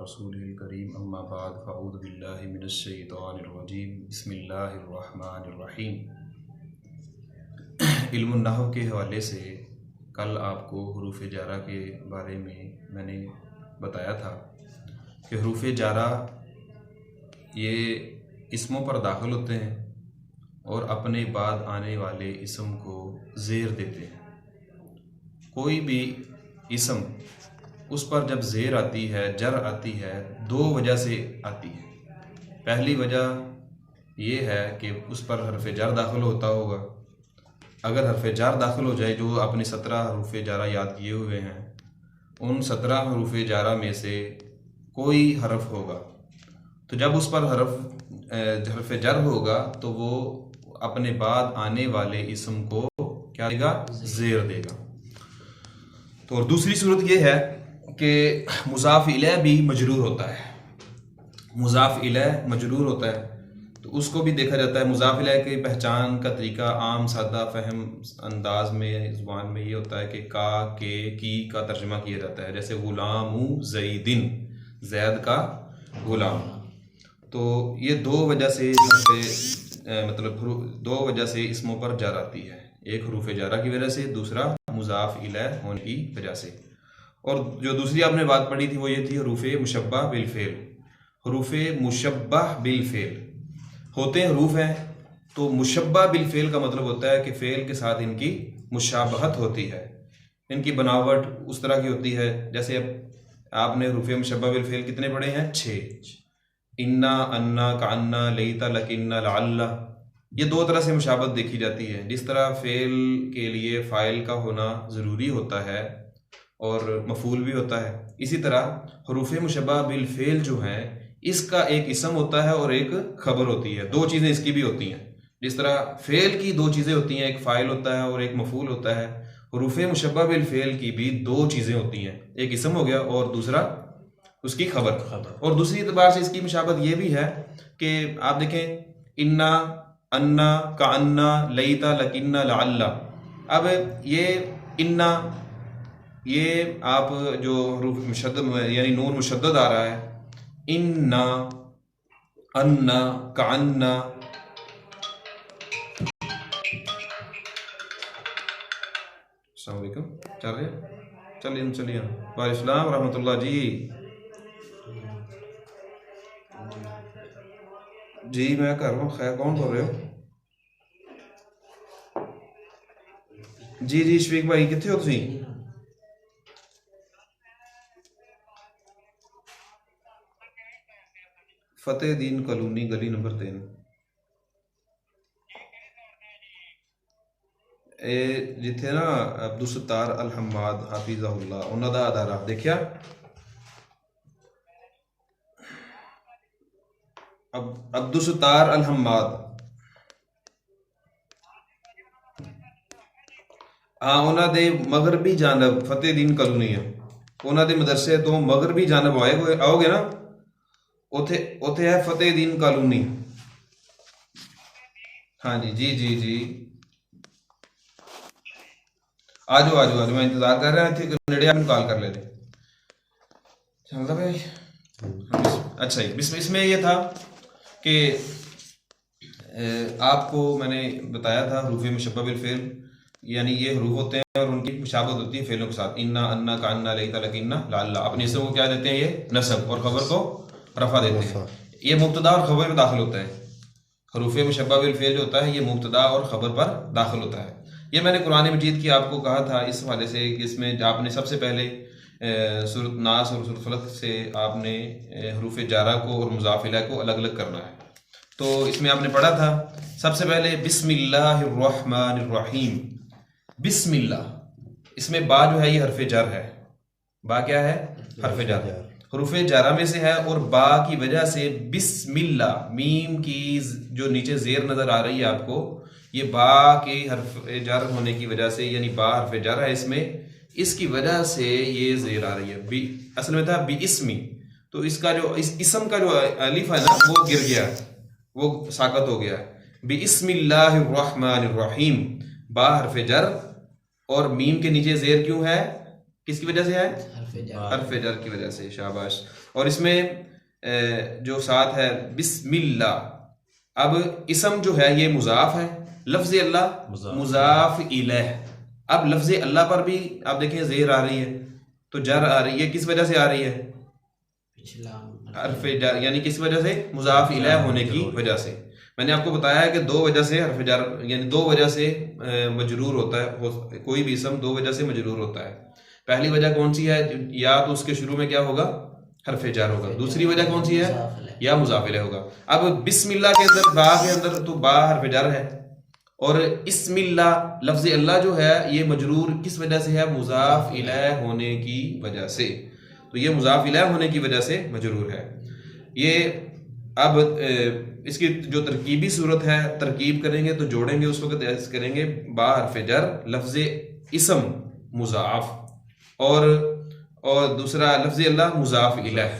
رسوله الكريم اما بعد فاعوذ بالله من الشیطان الرجیم بسم اللہ الرحمن الرحیم۔ علم النحو کے حوالے سے کل آپ کو حروف جارہ کے بارے میں نے بتایا تھا کہ حروف جارہ یہ اسموں پر داخل ہوتے ہیں اور اپنے بعد آنے والے اسم کو زیر دیتے ہیں۔ کوئی بھی اسم اس پر جب زیر آتی ہے، جر آتی ہے، دو وجہ سے آتی ہے۔ پہلی وجہ یہ ہے کہ اس پر حرف جر داخل ہوتا ہوگا۔ اگر حرف جر داخل ہو جائے، جو اپنے 17 حروف جارہ یاد کیے ہوئے ہیں، ان 17 حروف جارہ میں سے کوئی حرف ہوگا تو جب اس پر حرف جر ہوگا تو وہ اپنے بعد آنے والے اسم کو کیا دے گا؟ زیر دے گا۔ تو اور دوسری صورت یہ ہے کہ مضاف الیہ بھی مجرور ہوتا ہے۔ مضاف الیہ مجرور ہوتا ہے تو اس کو بھی دیکھا جاتا ہے۔ مضاف الیہ کی پہچان کا طریقہ عام سادہ فہم انداز میں زبان میں یہ ہوتا ہے کہ کا، کے، کی کا ترجمہ کیا جاتا ہے، جیسے غلام زیدن، زید کا غلام۔ تو یہ دو وجہ سے دو وجہ سے اسموں پر جر آتی ہے، ایک حروف جارہ کی وجہ سے، دوسرا مضاف الیہ ہونے کی وجہ سے۔ اور جو دوسری آپ نے بات پڑھی تھی وہ یہ تھی حروف مشبہ بالفعل۔ حروف مشبہ بالفعل ہوتے ہیں حروف ہیں، تو مشبہ بالفعل کا مطلب ہوتا ہے کہ فعل کے ساتھ ان کی مشابہت ہوتی ہے، ان کی بناوٹ اس طرح کی ہوتی ہے۔ جیسے اب آپ نے حروف مشبہ بالفعل کتنے پڑھے ہیں؟ 6۔ انا، انا، کانا، لیتا، لکنا، لعل، یہ دو طرح سے مشابہت دیکھی جاتی ہے۔ جس طرح فعل کے لیے فاعل کا ہونا ضروری ہوتا ہے اور مفعول بھی ہوتا ہے، اسی طرح حروف مشبہ بالفعل جو ہیں اس کا ایک اسم ہوتا ہے اور ایک خبر ہوتی ہے۔ دو چیزیں اس کی بھی ہوتی ہیں۔ جس طرح فعل کی دو چیزیں ہوتی ہیں، ایک فاعل ہوتا ہے اور ایک مفعول ہوتا ہے، حروف مشبہ بالفعل کی بھی دو چیزیں ہوتی ہیں، ایک اسم ہو گیا اور دوسرا اس کی خبر۔ اور دوسری اعتبار سے اس کی مشابہت یہ بھی ہے کہ آپ دیکھیں انا، انا، کانا، لیتا، لکنا، لعل۔ اب یہ انا، یہ آپ جو حروف مشدد یعنی نون مشدد آ رہا ہے، انا، انا، کانا، السلام علیکم، چل رہے چلیے وعلیکم السلام ورحمۃ اللہ۔ جی میں کر رہا ہوں، خیر کون بول رہے ہو؟ جی شفیق بھائی کتنے ہو تسی؟ فتح دین کالونی، گلی نمبر 3۔ جتھے نا عبدالستار الحماد حافظہ اللہ انہوں دا ادارہ دیکھیا؟ عبدالستار الحماد، ہاں انہوں دے مغربی جانب فتح دین کالونی ہے، انہوں دے مدرسے تو مغربی جانب آؤ گے نا، اوتھے ہے فتح دین کالونی۔ ہاں جی آجو میں انتظار کر رہا ہوں، نیڑے آپ کال کر لیتے۔ چلتا بھائی اچھا جی، اس میں یہ تھا کہ آپ کو میں نے بتایا تھا حروف مشبہ بالفعل یعنی یہ حروف ہوتے ہیں اور ان کی مشابہت ہوتی ہے فعلوں کے ساتھ۔ انا، انا، کانا، لیتا، لکنا، لعل۔ اپنے اسم کو کیا دیتے ہیں؟ یہ نصب، اور خبر کو رفع دیتے ہیں۔ یہ مبتدا اور خبر میں داخل ہوتا ہے۔ حروف مشبہ بالفعل جو ہوتا ہے یہ مبتدا اور خبر پر داخل ہوتا ہے۔ یہ میں نے قرآن مجید کی آپ کو کہا تھا اس حوالے سے کہ اس میں آپ نے سب سے پہلے سورۃ ناس اور سورۃ فلق سے آپ نے حروف جارہ کو اور مضاف الیہ کو الگ الگ کرنا ہے۔ تو اس میں آپ نے پڑھا تھا سب سے پہلے بسم اللہ الرحمن الرحیم۔ بسم اللہ، اس میں با جو ہے یہ حرف جر ہے۔ با کیا ہے؟ حرف جر، حروف جارہ میں سے ہے، اور با کی وجہ سے بسم اللہ، میم کی جو نیچے زیر نظر آ رہی ہے آپ کو، یہ با کے حرف جر ہونے کی وجہ سے، یعنی با حرف جر ہے اس میں، اس کی وجہ سے یہ زیر آ رہی ہے۔ اصل میں تھا بی اسمی، تو اس کا جو اسم کا جو الف ہے نا وہ گر گیا ہے، وہ ساقط ہو گیا ہے۔ بسم اللہ الرحمن الرحیم، با حرف جر اور میم کے نیچے زیر کیوں ہے؟ کس کی وجہ سے ہے؟ حرف جر کی وجہ سے، شاباش۔ اور اس میں جو ساتھ ہے بسم اللہ، اب اسم جو ہے یہ مضاف ہے، لفظ اللہ مضاف الیہ. اب لفظ اللہ پر بھی آپ دیکھیں زیر آ رہی ہے تو جر آ رہی ہے، کس وجہ سے آ رہی ہے؟ حرف جر، یعنی کس وجہ سے؟ مضاف الیہ ہونے کی وجہ سے. میں نے آپ کو بتایا ہے کہ دو وجہ سے حرف جر، یعنی دو وجہ سے مجرور ہوتا ہے، کوئی بھی اسم دو وجہ سے مجرور ہوتا ہے. پہلی وجہ کون سی ہے؟ یا تو اس کے شروع میں کیا ہوگا؟ حرف جر ہوگا. دوسری وجہ کون سی ہے؟ یا مضاف الیہ ہوگا. اب بسم اللہ کے اندر، با کے اندر تو با حرف جر ہے، اور اسم اللہ لفظ اللہ جو ہے یہ مجرور کس وجہ سے ہے؟ مضاف الیہ ہونے کی وجہ سے. تو یہ مضاف الیہ ہونے کی وجہ سے مجرور ہے. یہ اب اس کی جو ترکیبی صورت ہے، ترکیب کریں گے تو جوڑیں گے، اس وقت ایسے کریں گے با حرف جر لفظ اسم مضاف، اور دوسرا لفظ اللہ مضاف الیہ،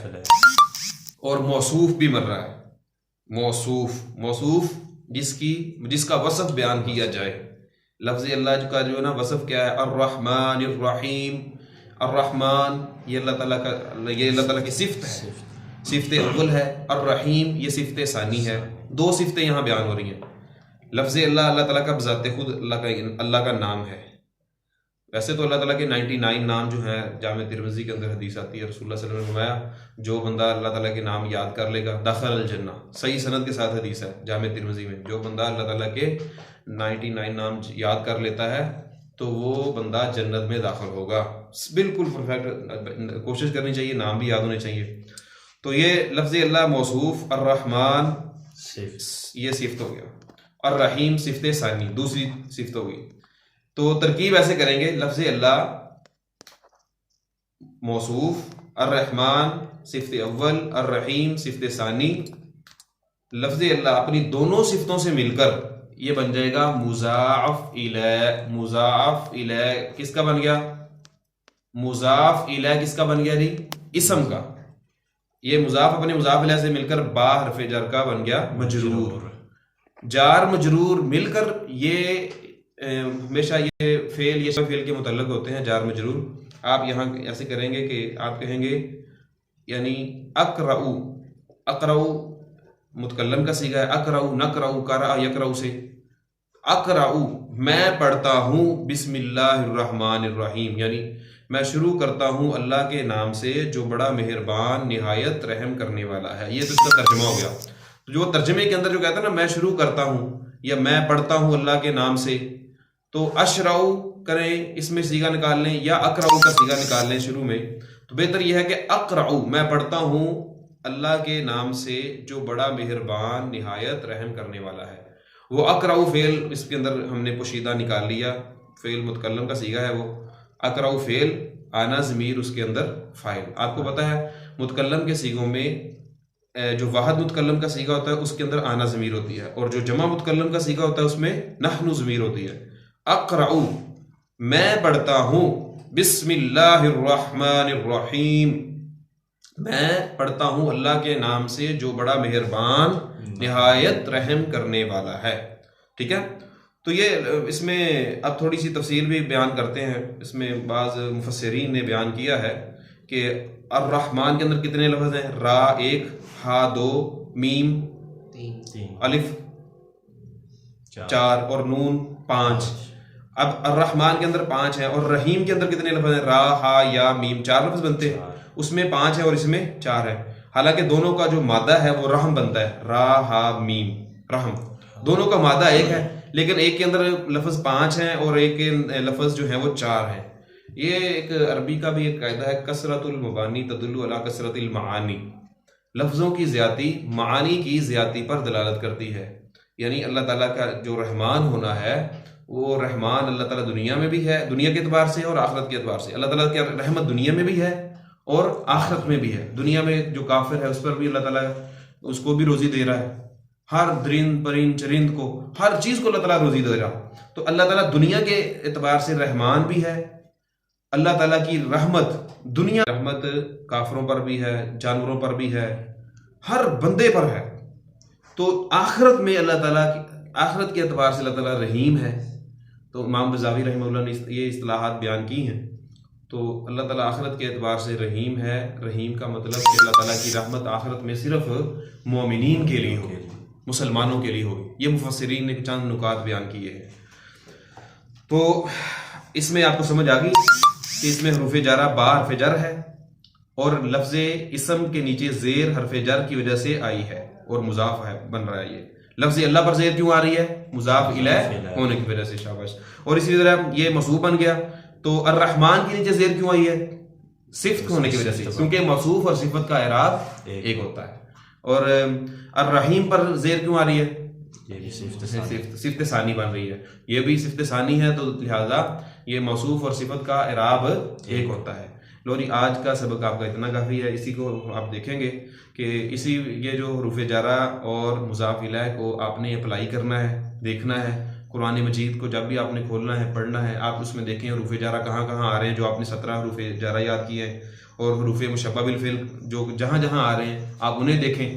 اور موصوف بھی مر رہا ہے. موصوف جس کا وصف بیان کیا جائے. لفظ اللہ کا جو ہے نا وصف کیا ہے؟ الرحمن الرحیم. الرحمن یہ اللہ تعالیٰ کی صفت ہے، صفت اول ہے. الرحیم یہ صفت ثانی ہے. دو صفتیں یہاں بیان ہو رہی ہیں. لفظ اللہ تعالیٰ کا بذات خود اللہ کا نام ہے. ویسے تو اللہ تعالیٰ کے 99 نام جو ہیں، جامع ترمذی کے اندر حدیث آتی ہے، رسول اللہ صلی اللہ علیہ وسلم نے فرمایا جو بندہ اللہ تعالیٰ کے نام یاد کر لے گا دخل الجنہ. صحیح سند کے ساتھ حدیث ہے جامع ترمذی میں، جو بندہ اللہ تعالیٰ کے 99 نام یاد کر لیتا ہے تو وہ بندہ جنت میں داخل ہوگا. بالکل پرفیکٹ کوشش کرنی چاہیے، نام بھی یاد ہونے چاہیے. تو یہ لفظ اللہ موصوف، الرحمن یہ صفت ہو گیا، الرحیم صفت ثانی دوسری صفت ہو گئی. تو ترکیب ایسے کریں گے، لفظ اللہ موصوف، الرحمن صفت اول، الرحیم صفت ثانی. لفظ اللہ اپنی دونوں صفتوں سے مل کر یہ بن جائے گا مضاف الیہ. مضاف الیہ کس کا بن گیا؟ مضاف الیہ کس کا بن گیا جی؟ اسم کا. یہ مضاف اپنے مضاف الیہ سے مل کر با حرف جر کا بن گیا مجرور. جار مجرور مل کر یہ ہمیشہ یہ فعل کے متعلق ہوتے ہیں، جار مجرور. آپ یہاں ایسے کریں گے کہ آپ کہیں گے یعنی اقرؤ، اقرؤ متکلم کا صیغہ ہے، اقرؤ نقرؤ قرأ یقرؤ سے. اقرؤ میں پڑھتا ہوں بسم اللہ الرحمن الرحیم، یعنی میں شروع کرتا ہوں اللہ کے نام سے جو بڑا مہربان نہایت رحم کرنے والا ہے. یہ تو اس کا ترجمہ ہو گیا. جو ترجمے کے اندر جو کہتا ہے نا میں شروع کرتا ہوں یا میں پڑھتا ہوں اللہ کے نام سے، تو اشرعو کریں، اس میں صیغہ نکال لیں، یا اقرعو کا صیغہ نکال لیں شروع میں. تو بہتر یہ ہے کہ اقرعو میں پڑھتا ہوں اللہ کے نام سے جو بڑا مہربان نہایت رحم کرنے والا ہے. وہ اقرعو فعل اس کے اندر ہم نے پوشیدہ نکال لیا، فعل متکلم کا صیغہ ہے وہ. اقرعو فعل، آنا ضمیر اس کے اندر فاعل. آپ کو پتہ ہے متکلم کے صیغوں میں جو واحد متکلم کا صیغہ ہوتا ہے اس کے اندر آنا ضمیر ہوتی ہے، اور جو جمع متکلم کا صیغہ ہوتا ہے اس میں نحن ضمیر ہوتی ہے. اقرعو میں پڑھتا ہوں بسم اللہ الرحمن الرحیم، میں پڑھتا ہوں اللہ کے نام سے جو بڑا مہربان نہایت رحم کرنے والا ہے. ٹھیک ہے. تو یہ اس میں اب تھوڑی سی تفصیل بھی بیان کرتے ہیں. اس میں بعض مفسرین نے بیان کیا ہے کہ الرحمن کے اندر کتنے لفظ ہیں؟ را 1، ہا 2، میم 3، الف 4 اور نون 5. اب الرحمن کے اندر 5 ہیں، اور رحیم کے اندر کتنے لفظ ہیں؟ را، ہا، یا، میم، 4 لفظ بنتے ہیں. اس میں 5 ہے اور اس میں 4 ہے. حالانکہ دونوں کا جو مادہ ہے وہ رحم بنتا ہے، را، ہا، میم، رحم. دونوں کا مادہ ایک ہے، لیکن ایک کے اندر لفظ 5 ہیں اور ایک کے لفظ جو ہیں وہ 4 ہیں. یہ ایک عربی کا بھی ایک قاعدہ ہے، کثرت المبانی تدل علی کثرت المعانی. لفظوں کی زیادتی معانی کی زیادتی پر دلالت کرتی ہے. یعنی اللہ تعالیٰ کا جو رحمان ہونا ہے وہ رحمان اللہ تعالیٰ دنیا میں بھی ہے، دنیا کے اعتبار سے اور آخرت کے اعتبار سے. اللہ تعالیٰ کی رحمت دنیا میں بھی ہے اور آخرت میں بھی ہے. دنیا میں جو کافر ہے اس پر بھی اللہ تعالیٰ اس کو بھی روزی دے رہا ہے، ہر درند پرند چرند کو، ہر چیز کو اللہ تعالیٰ روزی دے رہا. تو اللہ تعالیٰ دنیا کے اعتبار سے رحمان بھی ہے. اللہ تعالیٰ کی رحمت دنیا رحمت کافروں پر بھی ہے، جانوروں پر بھی ہے، ہر بندے پر ہے. تو آخرت میں اللہ تعالیٰ کی آخرت کے اعتبار سے اللہ تعالیٰ رحیم ہے. تو امام بزاوی رحمہ اللہ نے یہ اصطلاحات بیان کی ہیں. تو اللہ تعالیٰ آخرت کے اعتبار سے رحیم ہے. رحیم کا مطلب کہ اللہ تعالیٰ کی رحمت آخرت میں صرف مومنین کے لیے ہوگی, مسلمانوں کے لیے ہوگی. یہ مفسرین نے چند نکات بیان کیے ہیں. تو اس میں آپ کو سمجھ آ گئی کہ اس میں حروف جارہ با حرف جر ہے اور لفظ اسم کے نیچے زیر حرف جر کی وجہ سے آئی ہے اور مضاف ہے بن رہا ہے. یہ لفظ اللہ پر زیر کیوں آ رہی ہے؟ مضاف الیہ ہونے کی وجہ سے. شاباش. اور اسی طرح یہ موصوف بن گیا. تو الرحمن کے نیچے زیر کیوں آئی ہے؟ صفت ہونے کی وجہ سے, کیونکہ موصوف اور صفت کا اعراب ایک ہوتا ہے. اور الرحیم پر زیر کیوں آ رہی ہے؟ صفت ثانی بن رہی ہے. یہ بھی صفت ثانی ہے, تو لہذا یہ موصوف اور صفت کا اعراب ایک ہوتا ہے. لوری آج کا سبق آپ کا اتنا کافی ہے. اسی کو آپ دیکھیں گے کہ یہ جو حروف جارہ اور مضاف الیہ کو آپ نے اپلائی کرنا ہے, دیکھنا ہے. قرآن مجید کو جب بھی آپ نے کھولنا ہے, پڑھنا ہے, آپ اس میں دیکھیں حروف جارہ کہاں کہاں آ رہے ہیں. جو آپ نے 17 حروف جارہ یاد کیے ہیں اور حروف مشبہ بالفعل جو جہاں جہاں آ رہے ہیں آپ انہیں دیکھیں.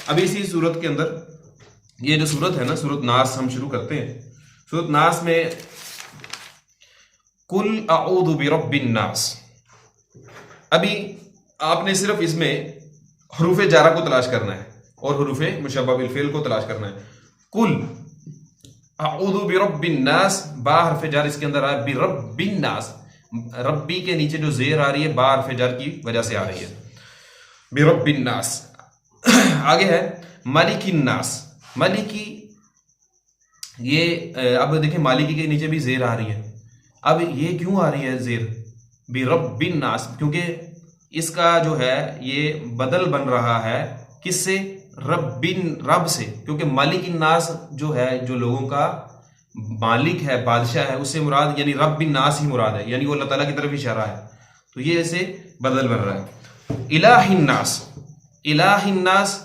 اب اسی صورت کے اندر یہ جو صورت ہے نا, صورت ناس ہم شروع کرتے ہیں. صورت ناس میں قل اعوذ برب الناس, ابھی آپ نے صرف اس میں حروف جارہ کو تلاش کرنا ہے اور حروف مشبہ بالفعل کو تلاش کرنا ہے. قل اعوذ برب الناس, با حرف جر اس کے اندر آیا برب الناس. ربی کے نیچے جو زیر آ رہی ہے با حرف جر کی وجہ سے آ رہی ہے, برب الناس. آگے ہے مالک الناس. مالکی, یہ اب دیکھیں مالکی کے نیچے بھی زیر آ رہی ہے. اب یہ کیوں آ رہی ہے زیر برب الناس؟ کیونکہ اس کا جو ہے یہ بدل بن رہا ہے کس سے؟ رب سے. کیونکہ مالک الناس جو ہے, جو لوگوں کا مالک ہے, بادشاہ ہے, اس سے مراد یعنی رب الناس ہی مراد ہے, یعنی وہ اللہ تعالیٰ کی طرف اشارہ ہے. تو یہ ایسے بدل بن رہا ہے. الہ الناس. الہ الناس,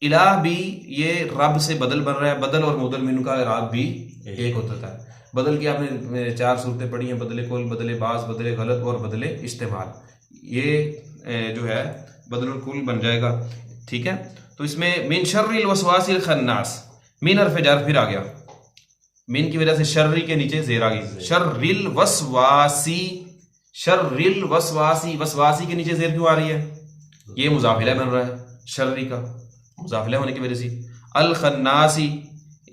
الہ بھی یہ رب سے بدل بن رہا ہے. بدل اور مبدل منہ کا اعراب بھی ایک ہوتا ہے. بدل کی آپ نے 4 صورتیں پڑھی ہیں, بدل کل, بدل باس, بدل غلط اور بدل استعمال. یہ جو ہے بدل الکل بن جائے گا. ٹھیک ہے. تو اس میں من شر الوسواس الخناس, من حرف جر پھر آ گیا, من کی وجہ سے شرری کے نیچے زیر آ گئی. شر الوسواسی, شر الوسواسی, وسواسی کے نیچے زیر کیوں آ رہی ہے؟ یہ مضاف الیہ بن رہا ہے شرری کا, مضاف الیہ ہونے کی وجہ سے. الخناسی,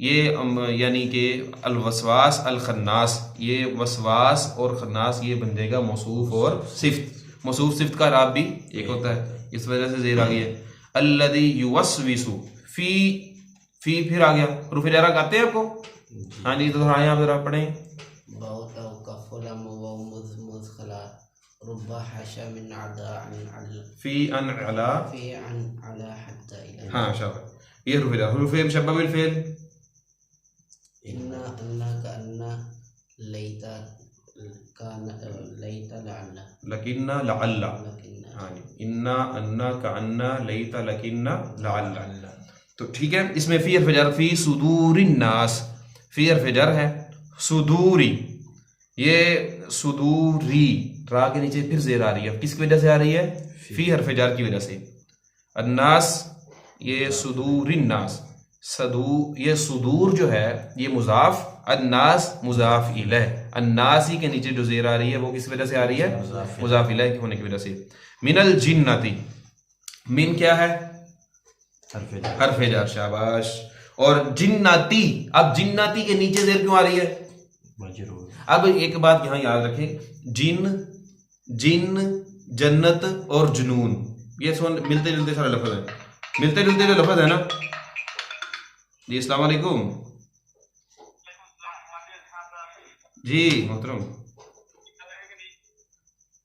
یہ یعنی کہ الوسواس الخناس, یہ وسواس اور خناس یہ بن جائے گا موصوف اور صفت. موصوف صفت کا اعراب بھی ایک ہوتا ہے, اس وجہ سے زیر آ گئی ہے. الذی یوسوس فی, فی پھر آ گیا. حروف جارہ آتے ہیں آپ کو؟ ہاں جی, تو دہرائیں آپ ذرا پڑھیں. فی ان علا, ہاں شاباش. یہ حروف جارہ. حروف مشبہ بالفعل لکن لعل, ہاں جی, انا انا کانا لیت لکن لعل. تو ٹھیک ہے. اس میں فی حرف جر, فی صدور الناس, فی حرف جر ہے. صدوری, یہ صدوری را کے نیچے پھر زیر آ رہی ہے. کس کی وجہ سے آ رہی ہے؟ فی حرف جر کی وجہ سے. الناس, یہ صدور الناس, یہ صدور جو ہے یہ مضاف, الناس مضاف الیہ. الناسی کے نیچے جو زیر آ رہی ہے وہ کس وجہ سے آ رہی ہے؟ مضاف الیہ ہونے کی وجہ سے. من الجنتی, من کیا ہے؟ حرف جر. شاباش. اور جناتی, اب جناتی کے نیچے زیر کیوں آ رہی ہے؟ اب ایک بات یہاں یاد رکھیں, جن, جن, جنت اور جنون یہ ملتے جلتے سارے لفظ ہیں. ملتے جلتے جو لفظ ہے نا جی. السلام علیکم جی محترم.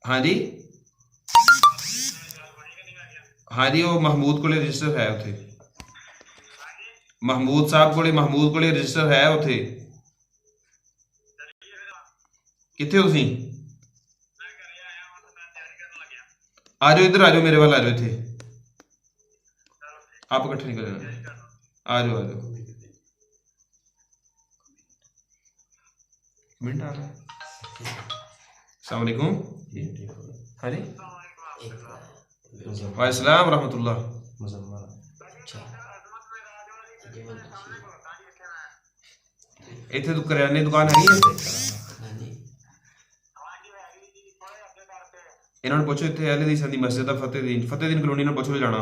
ہاں جی, ہاں جی, وہ محمود کو رجسٹر ہے اتنے, محمود صاحب کو, محمود کو رجسٹر ہے اتنے. کتنے ہو سی؟ آ جاؤ ادھر, آ جاؤ میرے والا, آ جاؤ اتنے, آپ اکٹھے نکل جانا. آ جاؤ, آ جاؤ. منٹ آ رہا ہے. السلام علیکم. ہاں جی, وعلیکم السلام ورحمۃ اللہ. اتنے تو کریانے دکان ہے. ਇਹਨਾਂ ਨੂੰ ਪੁੱਛੋ ਇੱਥੇ ਅਹਿਲ ਹਦੀਸਾਂ ਦੀ ਮਸਜਿਦ ਆ ਫਤਿਹ ਦੀਨ ਕਲੋਨੀ ਨਾਲ ਪੁੱਛੋ ਜਾਣਾ।